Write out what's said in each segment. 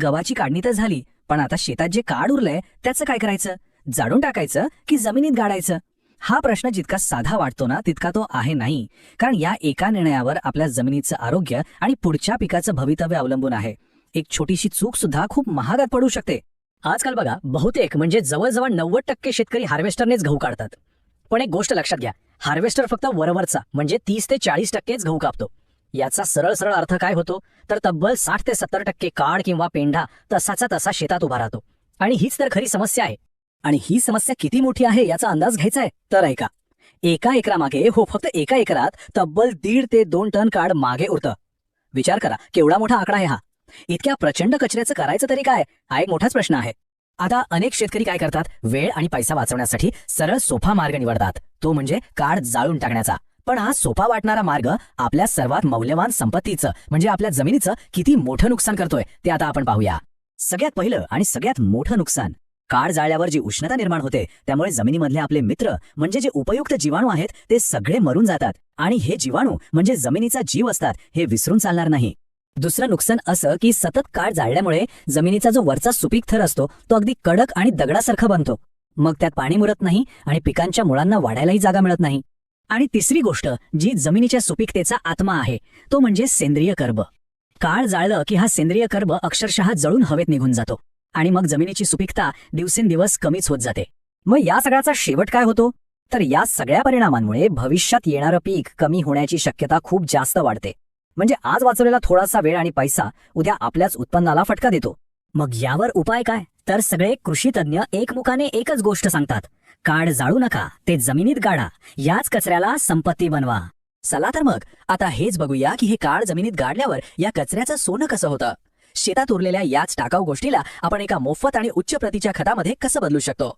गव्हाची काढणी तर झाली, पण आता शेतात जे काड उरलंय त्याचं काय करायचं? जाळून टाकायचं की जमिनीत गाडायचं? हा प्रश्न जितका साधा वाटतो ना तितका तो आहे नाही. कारण या एका निर्णयावर आपल्या जमिनीचं आरोग्य आणि पुढच्या पिकाचं भवितव्य अवलंबून आहे. एक छोटीशी चूक सुद्धा खूप महागात पडू शकते. आजकाल बघा, बहुतेक म्हणजे जवळजवळ 90% शेतकरी हार्वेस्टरनेच गहू काढतात. पण एक गोष्ट लक्षात घ्या, हार्वेस्टर फक्त वरवरचा म्हणजे 30 ते 40%च गहू कापतो. याचा सरळ सरळ अर्थ काय होतो तर तब्बल 60 ते 70% काड किंवा पेंढा तसाचा तसा शेतात उभा राहतो. आणि हीच तर खरी समस्या आहे. आणि ही समस्या किती मोठी आहे याचा अंदाज घ्यायचा आहे तर ऐका. एका एकरामागे फक्त एका एकरात तब्बल 1.5 ते 2 टन काड मागे उरतं. विचार करा केवढा मोठा आकडा आहे हा. इतक्या प्रचंड कचऱ्याचं करायचं तरी काय, हा एक मोठाच प्रश्न आहे. आता अनेक शेतकरी काय करतात, वेळ आणि पैसा वाचवण्यासाठी सरळ सोपा मार्ग निवडतात, तो म्हणजे काड जाळून टाकण्याचा. पण हा सोपा वाटणारा मार्ग आपल्या सर्वात मौल्यवान संपत्तीचं म्हणजे आपल्या जमिनीचं किती मोठं नुकसान करतोय ते आता आपण पाहूया. सगळ्यात पहिलं आणि सगळ्यात मोठं नुकसान, काड जाळल्यावर जी उष्णता निर्माण होते त्यामुळे जमिनीमधले आपले मित्र म्हणजे जे उपयुक्त जीवाणू आहेत ते सगळे मरून जातात. आणि हे जीवाणू म्हणजे जमिनीचा जीव असतात हे विसरून चालणार नाही. दुसरं नुकसान असं की सतत काड जाळल्यामुळे जमिनीचा जो वरचा सुपीक थर असतो तो अगदी कडक आणि दगडासारखा बनतो. मग त्यात पाणी मुरत नाही आणि पिकांच्या मुळांना वाढायलाही जागा मिळत नाही. आणि तिसरी गोष्ट जी जमिनीच्या सुपीकतेचा आत्मा आहे तो म्हणजे सेंद्रिय कर्ब. काड जाळलं की हा सेंद्रिय कर्ब अक्षरशः जळून हवेत निघून जातो आणि मग जमिनीची सुपीकता दिवसेंदिवस कमीच होत जाते. मग या सगळ्याचा शेवट काय होतो तर या सगळ्या परिणामांमुळे भविष्यात येणारं पीक कमी होण्याची शक्यता खूप जास्त वाढते. म्हणजे आज वाचवलेला थोडासा वेळ आणि पैसा उद्या आपल्याच उत्पन्नाला फटका देतो. मग यावर उपाय काय तर सगळे कृषी तज्ञ एकमुखाने एकच गोष्ट सांगतात, काड जाळू नका, ते जमिनीत गाडा, याच कचऱ्याला संपत्ती बनवा. चला तर मग आता हेच बघूया की हे काड जमिनीत गाडल्यावर या कचऱ्याचं सोनं कसं होतं. शेतात उरलेल्या याच टाकाऊ गोष्टीला आपण एका मोफत आणि उच्च प्रतीच्या खतामध्ये कसं बदलू शकतो.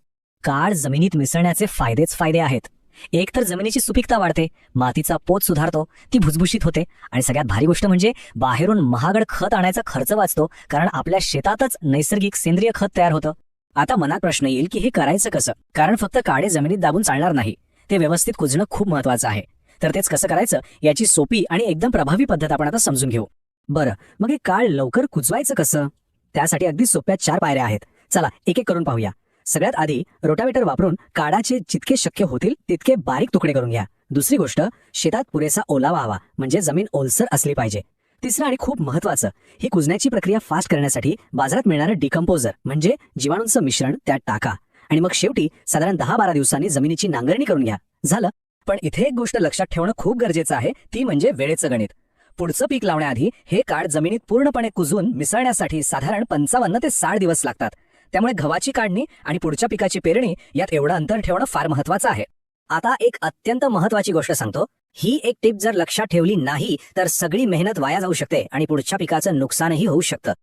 काड जमिनीत मिसळण्याचे फायदेच फायदे आहेत. एक तर जमिनीची सुपीकता वाढते, मातीचा पोत सुधारतो, ती भुसभुशीत होते आणि सगळ्यात भारी गोष्ट म्हणजे बाहेरून महागड खत आणायचा खर्च वाचतो कारण आपल्या शेतातच नैसर्गिक सेंद्रिय खत तयार होतं. आता मनात प्रश्न येईल की हे करायचं कसं, कारण फक्त काडे जमिनीत दाबून चालणार नाही, ते व्यवस्थित कुजणं खूप महत्वाचं आहे. तर तेच कसं करायचं याची सोपी आणि एकदम प्रभावी पद्धत आपण आता समजून घेऊ. बरं, मग हे काड लवकर कुजवायचं कसं, त्यासाठी अगदी सोप्या 4 पायऱ्या आहेत. चला एक एक करून पाहूया. सगळ्यात आधी रोटावेटर वापरून काडाचे जितके शक्य होतील तितके बारीक तुकडे करून घ्या. दुसरी गोष्ट, शेतात पुरेसा ओलावा हवा म्हणजे जमीन ओलसर असली पाहिजे. तिसरं आणि खूप महत्वाचं, ही कुजण्याची प्रक्रिया फास्ट करण्यासाठी बाजारात मिळणारं डिकम्पोजर म्हणजे जीवाणूंचं मिश्रण त्यात टाका. आणि मग शेवटी साधारण 10-12 दिवसांनी जमिनीची नांगरणी करून घ्या. झालं. पण इथे एक गोष्ट लक्षात ठेवणं खूप गरजेचं आहे, ती म्हणजे वेळेचं गणित. पुढचं पीक लावण्याआधी हे काड जमिनीत पूर्णपणे कुजून मिसळण्यासाठी साधारण 55 ते 60 दिवस लागतात. त्यामुळे गव्हाची काढणी आणि पुढच्या पिकाची पेरणी यात एवढं अंतर ठेवणं फार महत्वाचं आहे. आता एक अत्यंत महत्वाची गोष्ट सांगतो. ही एक टिप जर लक्षात ठेवली नाही तर सगळी मेहनत वाया जाऊ शकते आणि पुढच्या पिकाचं नुकसानही होऊ शकतं.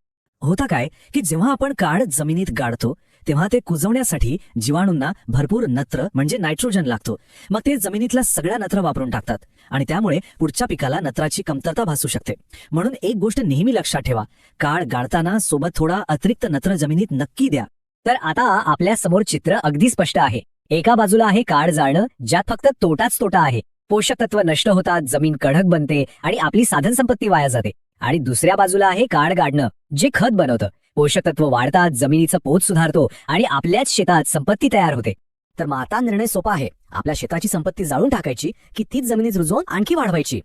होतं काय की जेव्हा आपण काड जमिनीत गाडतो तेव्हा ते कुजवण्यासाठी जीवाणूंना भरपूर नत्र म्हणजे नायट्रोजन लागतो. मग ते जमिनीतला सगळ्या नत्र वापरून टाकतात आणि त्यामुळे पुढच्या पिकाला नत्राची कमतरता भासू शकते. म्हणून एक गोष्ट नेहमी लक्षात ठेवा, काड गाडताना सोबत थोडा अतिरिक्त नत्र जमिनीत नक्की द्या. तर आता आपल्या समोर चित्र अगदी स्पष्ट आहे. एका बाजूला आहे काड जाळणं, ज्यात फक्त तोटाच तोटा आहे. पोषक तत्व नष्ट होतात, जमीन कडक बनते आणि आपली साधन संपत्ती वाया जाते. आणि दुसऱ्या बाजूला आहे काड गाडणं, जे खत बनवतं, पोषक तत्व वाढतात, जमिनीचा पोत सुधारतो आणि आपल्याच शेतात संपत्ती तयार होते. तर मग आता निर्णय सोपा आहे, आपल्या शेताची संपत्ती जाळून टाकायची की तीच जमिनीत रुजवून आणखी वाढवायची.